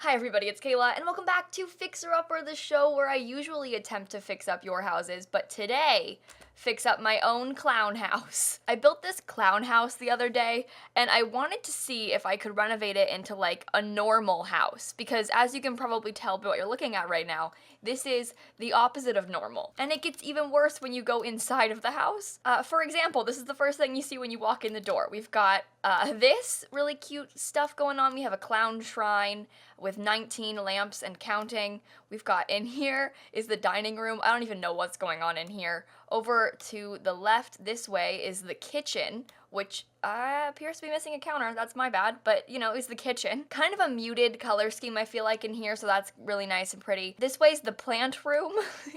Hi everybody, it's Kayla, and welcome back to Fixer Upper, the show where I usually attempt to fix up your houses, but today, fix up my own clown house. I built this clown house the other day, and I wanted to see if I could renovate it into like a normal house, because as you can probably tell by what you're looking at right now, this is the opposite of normal. And it gets even worse when you go inside of the house. For example, this is the first thing you see when you walk in the door. We've got this really cute stuff going on. We have a clown shrine with 19 lamps and counting. We've got in here is the dining room. I don't even know what's going on in here. Over to the left this way is the kitchen, which appears to be missing a counter. That's my bad, but you know, is the kitchen. Kind of a muted color scheme I feel like in here, so that's really nice and pretty. This way's the plant room.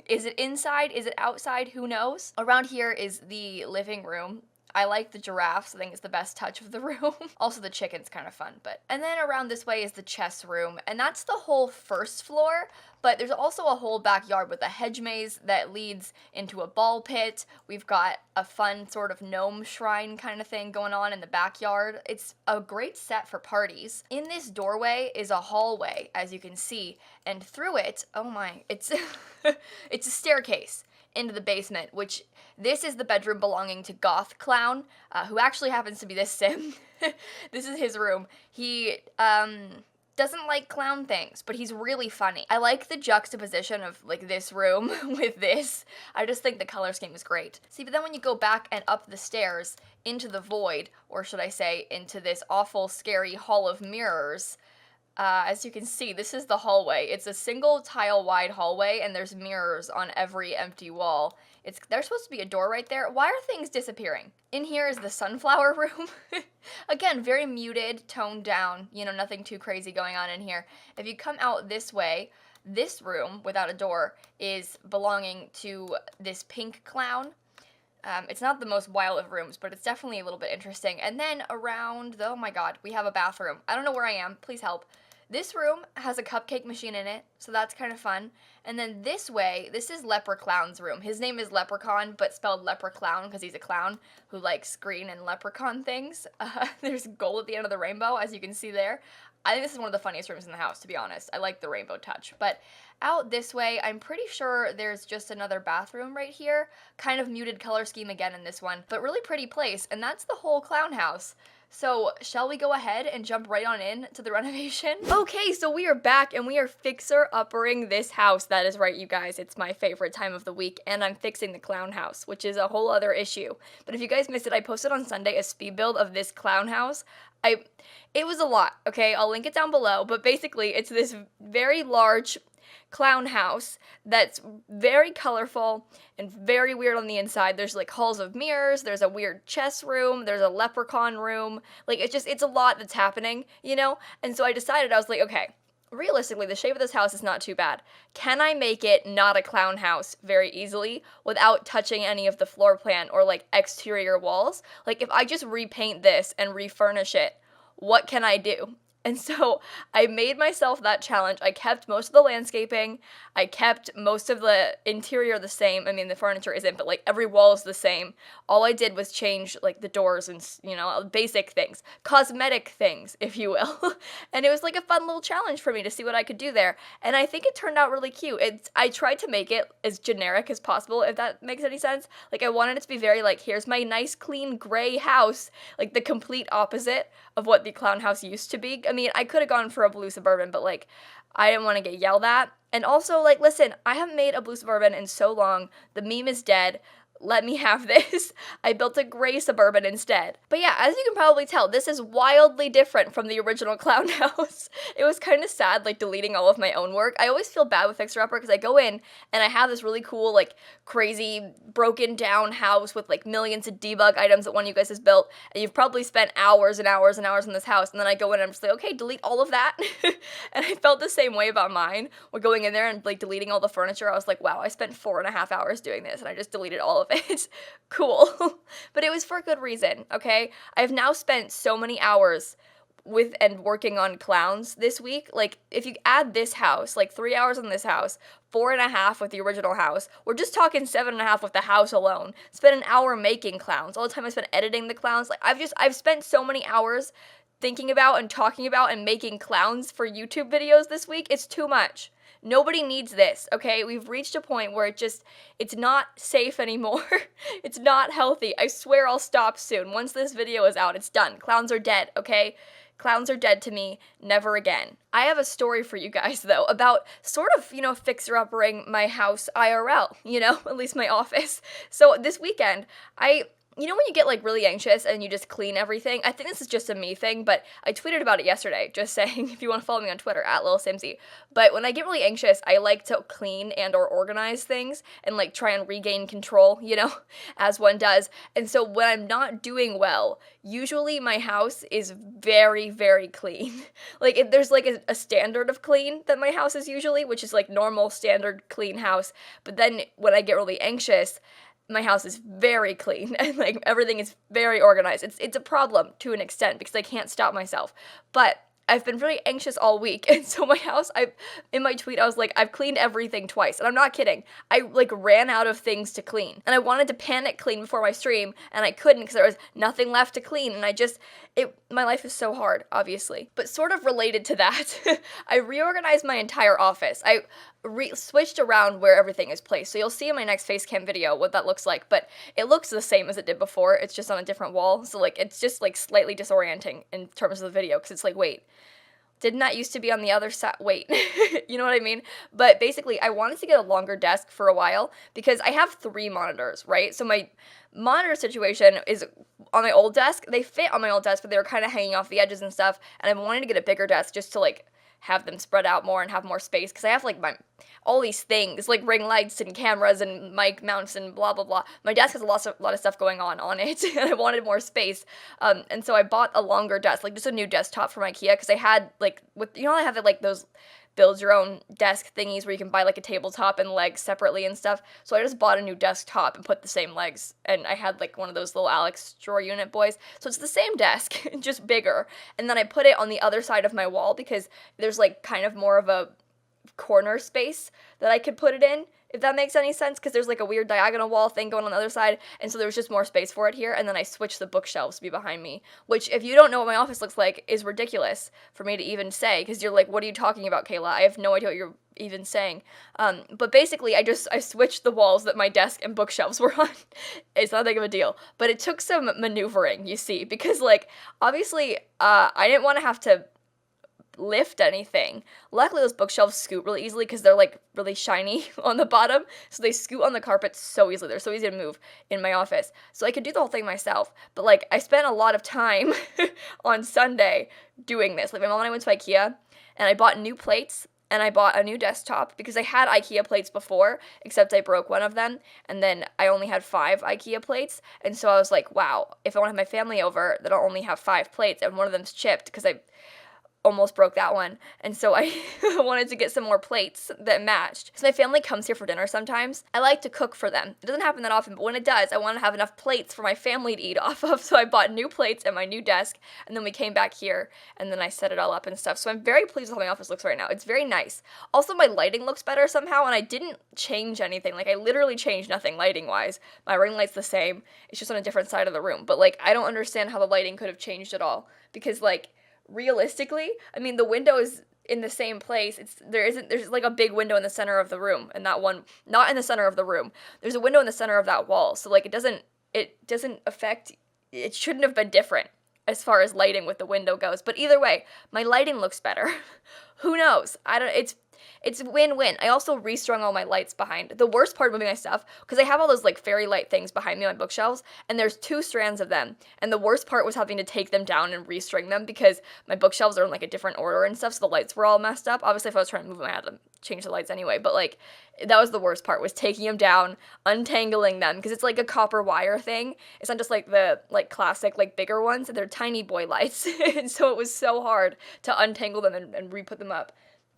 Is it inside? Is it outside? Who knows? Around here is the living room. I like the giraffes. I think it's the best touch of the room. Also, the chicken's kind of fun, but. And then around this way is the chess room, and that's the whole first floor, but there's also a whole backyard with a hedge maze that leads into a ball pit. We've got a fun sort of gnome shrine kind of thing going on in the backyard. It's a great set for parties. In this doorway is a hallway, as you can see, and through it, oh my, it's, it's a staircase into the basement, which this is the bedroom belonging to Goth Clown, who actually happens to be this sim. This is his room. He doesn't like clown things, but he's really funny. I like the juxtaposition of like this room with this. I just think the color scheme is great. See, but then when you go back and up the stairs into the void, or should I say into this awful scary hall of mirrors, as you can see, this is the hallway. It's a single tile wide hallway, and there's mirrors on every empty wall. There's supposed to be a door right there. Why are things disappearing? In here is the sunflower room. Again, very muted, toned down, you know, nothing too crazy going on in here. If you come out this way, this room without a door is belonging to this pink clown. It's not the most wild of rooms, but it's definitely a little bit interesting. And then around, oh my god, we have a bathroom. I don't know where I am, please help. This room has a cupcake machine in it, so that's kind of fun. And then this way, this is Leprechaun's room. His name is Leprechaun, but spelled Leprechaun because he's a clown who likes green and leprechaun things. There's gold at the end of the rainbow, as you can see there. I think this is one of the funniest rooms in the house, to be honest. I like the rainbow touch. But out this way, I'm pretty sure there's just another bathroom right here. Kind of muted color scheme again in this one, but really pretty place. And that's the whole clown house. So, shall we go ahead and jump right on in to the renovation? Okay, so we are back and we are fixer-uppering this house. That is right, you guys. It's my favorite time of the week, and I'm fixing the clown house, which is a whole other issue. But if you guys missed it, I posted on Sunday a speed build of this clown house. It was a lot, okay? I'll link it down below, but basically it's this very large clown house that's very colorful and very weird on the inside. There's like halls of mirrors, there's a weird chess room, there's a leprechaun room. Like it's a lot that's happening, you know? And so I decided, I was like, okay, realistically, the shape of this house is not too bad. Can I make it not a clown house very easily without touching any of the floor plan or like exterior walls? Like if I just repaint this and refurnish it, what can I do? And so I made myself that challenge. I kept most of the landscaping. I kept most of the interior the same. I mean, the furniture isn't, but like every wall is the same. All I did was change like the doors and, you know, basic things, cosmetic things, if you will. And it was like a fun little challenge for me to see what I could do there. And I think it turned out really cute. I tried to make it as generic as possible, if that makes any sense. Like I wanted it to be very like, here's my nice, clean, gray house, like the complete opposite of what the clown house used to be. I mean, I could have gone for a blue Suburban, but like, I didn't want to get yelled at. And also, like, listen, I haven't made a blue Suburban in so long. The meme is dead. Let me have this. I built a gray Suburban instead. But yeah, as you can probably tell, this is wildly different from the original clown house. It was kind of sad, like, deleting all of my own work. I always feel bad with Fixer Upper because I go in and I have this really cool, like, crazy, broken down house with, like, millions of debug items that one of you guys has built, and you've probably spent hours and hours and hours in this house, and then I go in and I'm just like, okay, delete all of that. And I felt the same way about mine. We're going in there and, like, deleting all the furniture. I was like, wow, I spent 4.5 hours doing this, and I just deleted all of it. Cool. But it was for good reason, okay? I've now spent so many hours with and working on clowns this week. Like, if you add this house, like 3 hours on this house, 4.5 with the original house, we're just talking 7.5 with the house alone. Spent an hour making clowns. All the time I spent editing the clowns. Like, I've spent so many hours thinking about and talking about and making clowns for YouTube videos this week. It's too much. Nobody needs this, okay? We've reached a point where it's not safe anymore. It's not healthy. I swear I'll stop soon. Once this video is out, it's done. Clowns are dead, okay? Clowns are dead to me. Never again. I have a story for you guys, though, about sort of, fixer-uppering my house IRL, at least my office. So this weekend, when you get, really anxious and you just clean everything, I think this is just a me thing, but I tweeted about it yesterday, just saying, if you want to follow me on Twitter, at lilsimsie. But when I get really anxious, I like to clean and or organize things and, try and regain control, as one does. And so when I'm not doing well, usually my house is very, very clean. There's, a standard of clean that my house is usually, which is, normal, standard, clean house. But then when I get really anxious, my house is very clean and everything is very organized. It's a problem to an extent because I can't stop myself. But I've been really anxious all week, and so my house, in my tweet, I was like, I've cleaned everything twice, and I'm not kidding. I, ran out of things to clean, and I wanted to panic clean before my stream, and I couldn't because there was nothing left to clean, and my life is so hard, obviously. But sort of related to that, I reorganized my entire office. I switched around where everything is placed, so you'll see in my next Facecam video what that looks like, but it looks the same as it did before. It's just on a different wall, so it's just slightly disorienting in terms of the video, because it's wait, didn't that used to be on the other side? Wait, you know what I mean? But basically, I wanted to get a longer desk for a while because I have 3 monitors, right? So my monitor situation is on my old desk. They fit on my old desk, but they were kind of hanging off the edges and stuff, and I wanted to get a bigger desk just to, have them spread out more and have more space, because I have, all these things, ring lights and cameras and mic mounts and blah, blah, blah. My desk has a lot of stuff going on it, and I wanted more space, and so I bought a longer desk, just a new desktop from IKEA, because I had, I have, those build your own desk thingies where you can buy, a tabletop and legs separately and stuff, so I just bought a new desktop and put the same legs, and I had, one of those little Alex drawer unit boys, so it's the same desk, just bigger, and then I put it on the other side of my wall, because there's, kind of more of a corner space that I could put it in, if that makes any sense, because there's a weird diagonal wall thing going on the other side, and so there was just more space for it here, and then I switched the bookshelves to be behind me, which, if you don't know what my office looks like, is ridiculous for me to even say, because you're what are you talking about, Kayla? I have no idea what you're even saying, but basically, I switched the walls that my desk and bookshelves were on. It's not that big of a deal, but it took some maneuvering, you see, because, obviously, I didn't want to have to lift anything. Luckily, those bookshelves scoot really easily because they're really shiny on the bottom, so they scoot on the carpet so easily. They're so easy to move in my office, so I could do the whole thing myself. But I spent a lot of time on Sunday doing this. My mom and I went to IKEA, and I bought new plates, and I bought a new desktop because I had IKEA plates before, except I broke one of them, and then I only had 5 IKEA plates, and so I was like, wow, if I want to have my family over, then I'll only have 5 plates, and one of them's chipped because I almost broke that one, and so I wanted to get some more plates that matched. So my family comes here for dinner sometimes. I like to cook for them. It doesn't happen that often, but when it does, I want to have enough plates for my family to eat off of, so I bought new plates and my new desk, and then we came back here, and then I set it all up and stuff. So I'm very pleased with how my office looks right now. It's very nice. Also, my lighting looks better somehow, and I didn't change anything. I literally changed nothing lighting-wise. My ring light's the same. It's just on a different side of the room, but, I don't understand how the lighting could have changed at all, because, realistically, I mean, the window is in the same place. There's a big window in the center of the room, and that one, not in the center of the room. There's a window in the center of that wall, so it doesn't affect, it shouldn't have been different as far as lighting with the window goes. But either way, my lighting looks better. Who knows? It's win-win. I also restrung all my lights behind. The worst part of moving my stuff, because I have all those fairy light things behind me on my bookshelves, and there's 2 strands of them, and the worst part was having to take them down and restring them, because my bookshelves are in a different order and stuff, so the lights were all messed up. Obviously, if I was trying to move them, I had to change the lights anyway, but that was the worst part, was taking them down, untangling them, because it's a copper wire thing. It's not just the classic bigger ones, they're tiny boy lights, and so it was so hard to untangle them and re-put them up.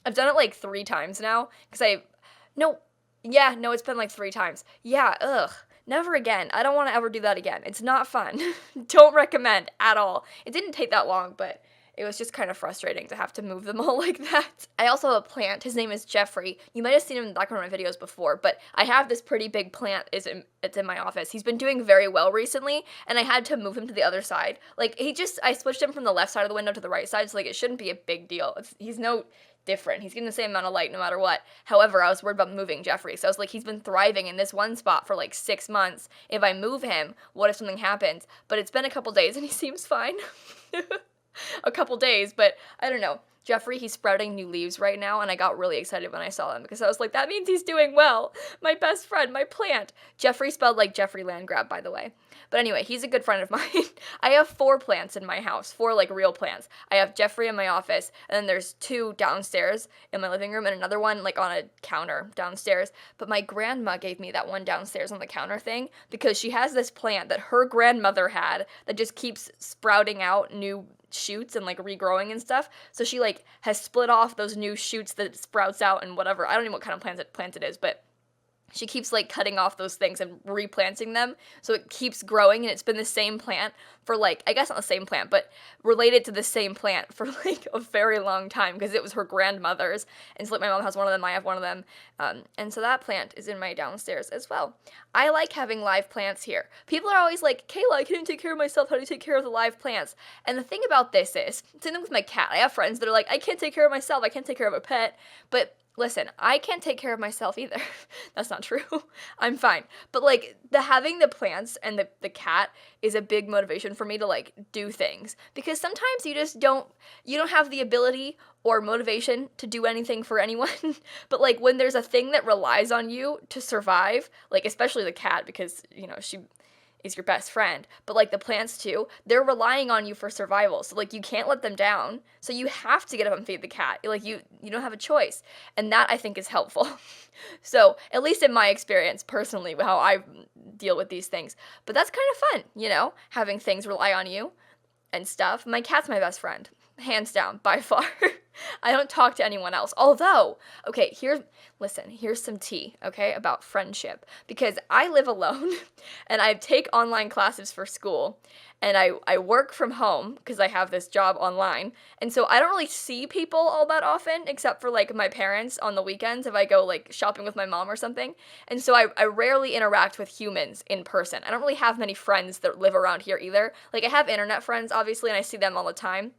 I've done it 3 times now, because it's been 3 times. Yeah, ugh, never again. I don't want to ever do that again. It's not fun. Don't recommend at all. It didn't take that long, but it was just kind of frustrating to have to move them all like that. I also have a plant. His name is Jeffrey. You might have seen him in the background of my videos before, but I have this pretty big plant. It's in my office. He's been doing very well recently, and I had to move him to the other side. Like, I switched him from the left side of the window to the right side, so like it shouldn't be a big deal. He's no different. He's getting the same amount of light no matter what. However, I was worried about moving Jeffrey. So I was like, he's been thriving in this one spot for like 6 months. If I move him, what if something happens? But it's been a couple days and he seems fine. A couple days, but I don't know. Jeffrey, he's sprouting new leaves right now, and I got really excited when I saw them because I was like, that means he's doing well. My best friend, my plant. Jeffrey spelled like Jeffrey Landgrab, by the way. But anyway, he's a good friend of mine. I have 4 plants in my house, 4 like real plants. I have Jeffrey in my office, and then there's 2 downstairs in my living room, and another one like on a counter downstairs. But my grandma gave me that one downstairs on the counter thing because she has this plant that her grandmother had that just keeps sprouting out new shoots and like regrowing and stuff. So she like has split off those new shoots that it sprouts out and whatever. I don't know what kind of plant it is, but she keeps like cutting off those things and replanting them so it keeps growing, and it's been the same plant for like, I guess not the same plant, but related to the same plant for like a very long time because it was her grandmother's. And so like my mom has one of them, I have one of them. And so that plant is in my downstairs as well. I like having live plants here. People are always like, Kayla, I can't even take care of myself. How do you take care of the live plants? And the thing about this is, same thing with my cat. I have friends that are like, I can't take care of myself. I can't take care of a pet. But listen, I can't take care of myself either. That's not true. I'm fine. But like having the plants and the cat is a big motivation for me to like do things, because sometimes you don't have the ability or motivation to do anything for anyone. But like when there's a thing that relies on you to survive, like especially the cat, because she is your best friend, but like the plants too, they're relying on you for survival. So like you can't let them down. So you have to get up and feed the cat. Like you don't have a choice. And that I think is helpful. So at least in my experience personally, how I deal with these things. But that's kind of fun, having things rely on you and stuff. My cat's my best friend. Hands down, by far. I don't talk to anyone else. Although, okay, here's some tea, okay, about friendship. Because I live alone, and I take online classes for school, and I work from home because I have this job online. And so I don't really see people all that often, except for like my parents on the weekends if I go like shopping with my mom or something. And so I rarely interact with humans in person. I don't really have many friends that live around here either. Like I have internet friends, obviously, and I see them all the time.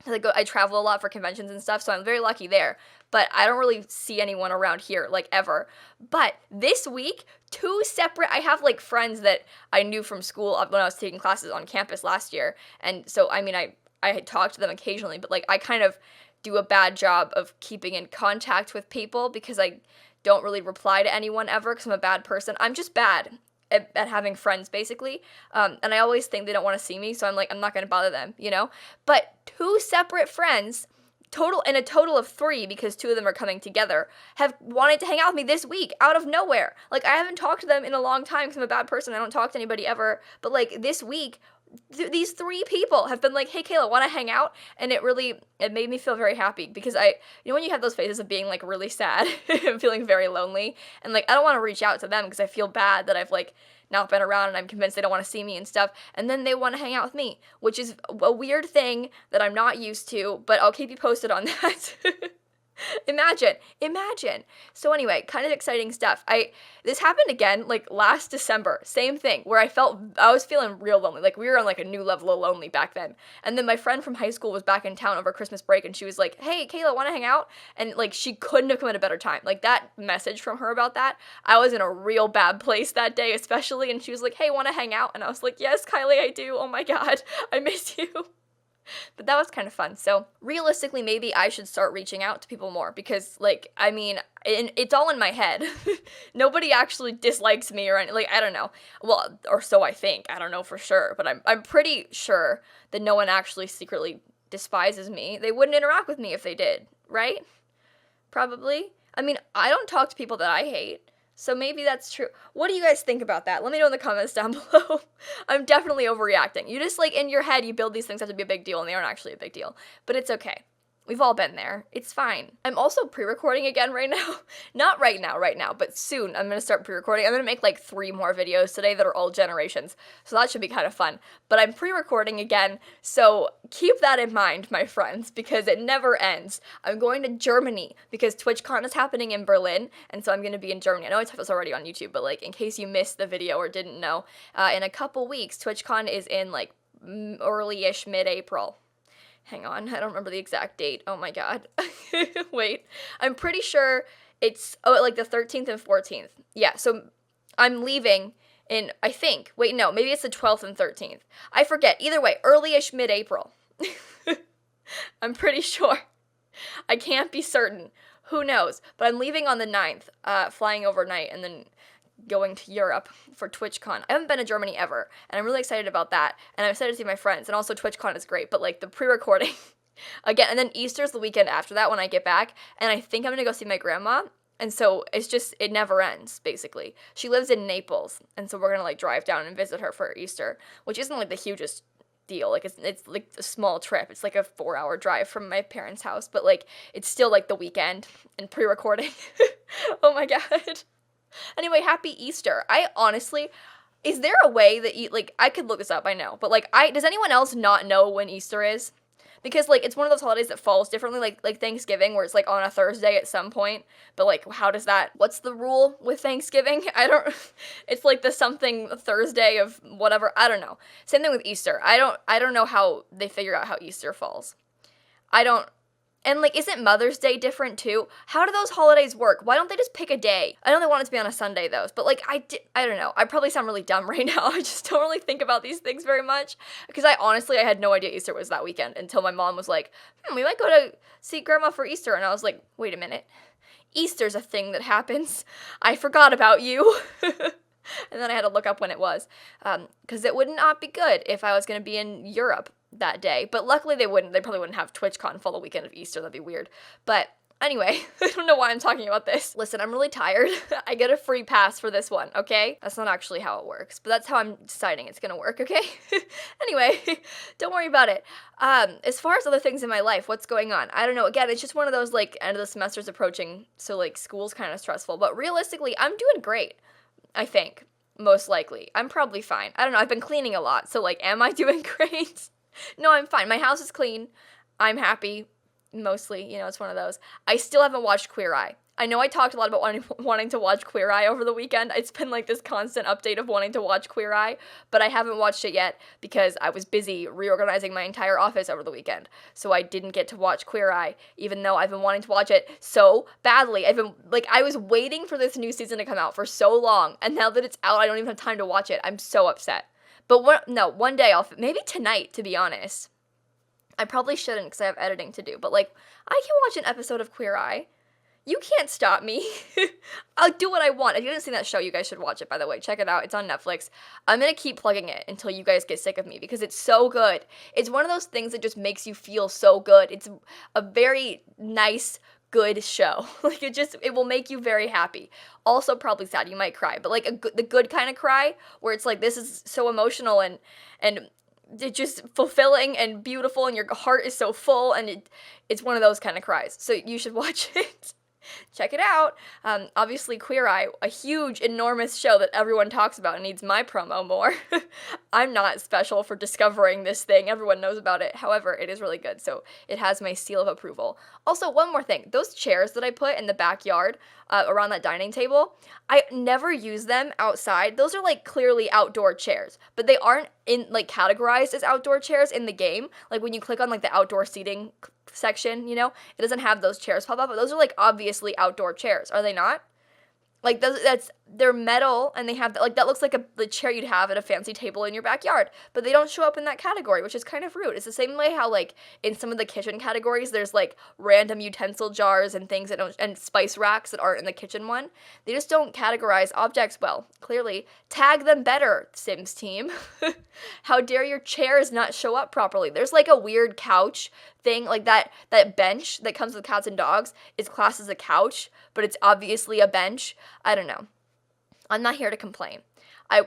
I travel a lot for conventions and stuff, so I'm very lucky there. But I don't really see anyone around here, like, ever. But this week, I have, like, friends that I knew from school when I was taking classes on campus last year. And so, I mean, I had talked to them occasionally, but, like, I kind of do a bad job of keeping in contact with people because I don't really reply to anyone ever because I'm a bad person. I'm just bad at having friends, basically, and I always think they don't want to see me, so I'm like, I'm not going to bother them, But 2 separate friends, a total of 3, because 2 of them are coming together, have wanted to hang out with me this week, out of nowhere. Like, I haven't talked to them in a long time because I'm a bad person, I don't talk to anybody ever, but, like, this week, these 3 people have been like, hey, Kayla, want to hang out? And it made me feel very happy because when you have those phases of being like really sad and feeling very lonely, and like I don't want to reach out to them because I feel bad that I've like not been around and I'm convinced they don't want to see me and stuff, and then they want to hang out with me, which is a weird thing that I'm not used to, but I'll keep you posted on that. Imagine. So anyway, kind of exciting stuff. This happened again, like last December, same thing, where I was feeling real lonely. Like we were on like a new level of lonely back then. And then my friend from high school was back in town over Christmas break, and she was like, hey, Kayla, want to hang out? And like she couldn't have come at a better time. Like that message from her about that, I was in a real bad place that day especially, and she was like, hey, want to hang out? And I was like, yes, Kylie, I do. Oh my God, I miss you. But that was kind of fun. So realistically, maybe I should start reaching out to people more because, like, I mean, it's all in my head. Nobody actually dislikes me or anything. Like, I don't know. Well, or so I think. I don't know for sure. But I'm pretty sure that no one actually secretly despises me. They wouldn't interact with me if they did, right? Probably. I mean, I don't talk to people that I hate. So maybe that's true. What do you guys think about that? Let me know in the comments down below. I'm definitely overreacting. You just, like, in your head, you build these things up to be a big deal, and they aren't actually a big deal. But it's okay. We've all been there. It's fine. I'm also pre-recording again right now. Not right now, but soon I'm gonna start pre-recording. I'm gonna make like 3 more videos today that are all generations, so that should be kind of fun. But I'm pre-recording again, so keep that in mind, my friends, because it never ends. I'm going to Germany because TwitchCon is happening in Berlin, and so I'm gonna be in Germany. I know I talked this already on YouTube, but like in case you missed the video or didn't know, in a couple weeks, TwitchCon is in like early-ish mid-April. Hang on, I don't remember the exact date. Oh my god. Wait. I'm pretty sure it's, like the 13th and 14th. Yeah, so I'm leaving in, I think, wait, no, maybe it's the 12th and 13th. I forget. Either way, early-ish mid-April. I'm pretty sure. I can't be certain. Who knows? But I'm leaving on the 9th, flying overnight, and then going to Europe for TwitchCon. I haven't been to Germany ever, and I'm really excited about that, and I'm excited to see my friends, and also TwitchCon is great, but like the pre-recording, again, and then Easter's the weekend after that when I get back, and I think I'm gonna go see my grandma, and so it's just, it never ends, basically. She lives in Naples, and so we're gonna like drive down and visit her for Easter, which isn't like the hugest deal, like it's like a small trip, it's like a 4-hour drive from my parents' house, but like, it's still like the weekend, and pre-recording. Oh my god. Anyway, happy Easter. I honestly, is there a way that you, like, I could look this up, I know, but like, does anyone else not know when Easter is? Because like, it's one of those holidays that falls differently, like Thanksgiving, where it's like on a Thursday at some point, but like, how does that, what's the rule with Thanksgiving? I don't, it's like the something Thursday of whatever, I don't know. Same thing with Easter. I don't know how they figure out how Easter falls. And, like, isn't Mother's Day different, too? How do those holidays work? Why don't they just pick a day? I know they want it to be on a Sunday, though, but, like, I don't know. I probably sound really dumb right now. I just don't really think about these things very much. Because I had no idea Easter was that weekend until my mom was like, we might go to see Grandma for Easter. And I was like, wait a minute. Easter's a thing that happens. I forgot about you. And then I had to look up when it was. Because it would not be good if I was going to be in Europe that day, but luckily they probably wouldn't have TwitchCon fall the weekend of Easter. That'd be weird. But anyway, I don't know why I'm talking about this. Listen, I'm really tired. I get a free pass for this one, okay? That's not actually how it works, but that's how I'm deciding it's gonna work, okay? Anyway, don't worry about it. As far as other things in my life, what's going on? I don't know. Again, it's just one of those, like, end of the semester's approaching, so, like, school's kind of stressful, but realistically, I'm doing great, I think. Most likely. I'm probably fine. I don't know. I've been cleaning a lot, so, like, am I doing great? No, I'm fine. My house is clean. I'm happy, mostly. You know, it's one of those. I still haven't watched Queer Eye. I know I talked a lot about wanting to watch Queer Eye over the weekend. It's been like this constant update of wanting to watch Queer Eye, but I haven't watched it yet because I was busy reorganizing my entire office over the weekend. So I didn't get to watch Queer Eye, even though I've been wanting to watch it so badly. I was waiting for this new season to come out for so long, and now that it's out, I don't even have time to watch it. I'm so upset. But one day maybe tonight, to be honest. I probably shouldn't because I have editing to do, but like, I can watch an episode of Queer Eye. You can't stop me. I'll do what I want. If you haven't seen that show, you guys should watch it, by the way. Check it out. It's on Netflix. I'm going to keep plugging it until you guys get sick of me because it's so good. It's one of those things that just makes you feel so good. It's a very nice, good show. Like, it will make you very happy. Also probably sad. You might cry, but like the good kind of cry where it's like, this is so emotional and it's just fulfilling and beautiful and your heart is so full and it's one of those kind of cries. So you should watch it. Check it out. Obviously, Queer Eye, a huge, enormous show that everyone talks about and needs my promo more. I'm not special for discovering this thing. Everyone knows about it. However, it is really good, so it has my seal of approval. Also, one more thing. Those chairs that I put in the backyard around that dining table, I never use them outside. Those are, like, clearly outdoor chairs, but they aren't categorized as outdoor chairs in the game. Like, when you click on, like, the outdoor seating section, you know, it doesn't have those chairs pop up, but those are like obviously outdoor chairs, are they not? Like they're metal and they have that looks like the chair you'd have at a fancy table in your backyard, but they don't show up in that category, which is kind of rude. It's the same way how like in some of the kitchen categories there's like random utensil jars and things and spice racks that aren't in the kitchen one. They just don't categorize objects well. Clearly, tag them better, Sims team. How dare your chairs not show up properly? There's like a weird couch thing, like that bench that comes with cats and dogs is classed as a couch, but it's obviously a bench. I don't know. I'm not here to complain. I'd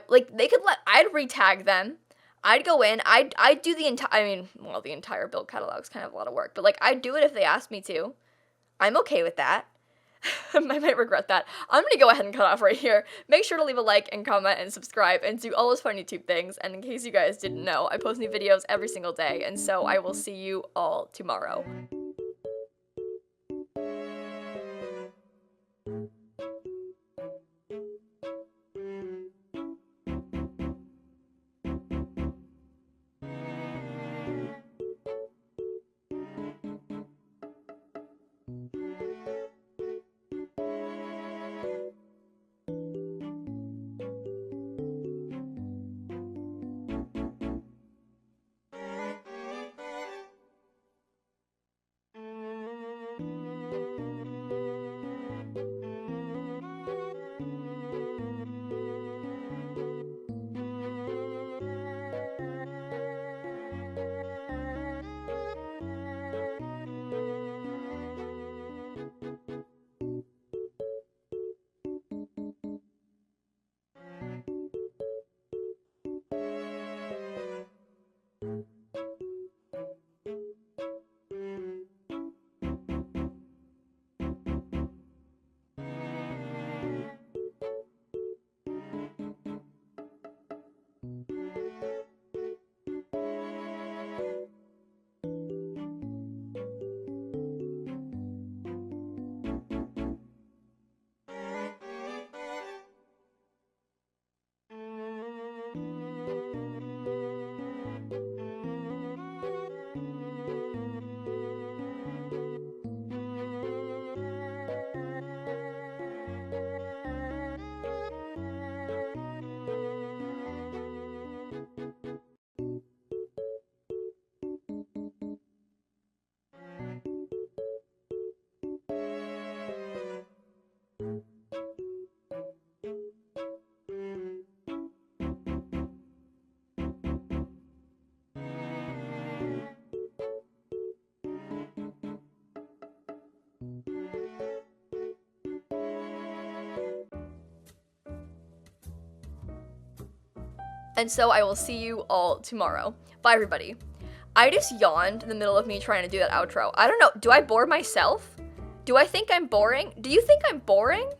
re-tag them. I'd go in, I'd do the entire build catalog's kind of a lot of work, but like I'd do it if they asked me to. I'm okay with that. I might regret that. I'm gonna go ahead and cut off right here. Make sure to leave a like and comment and subscribe and do all those fun YouTube things. And in case you guys didn't know, I post new videos every single day, and so I will see you all tomorrow. And so I will see you all tomorrow. Bye, everybody. I just yawned in the middle of me trying to do that outro. I don't know. Do I bore myself? Do I think I'm boring? Do you think I'm boring?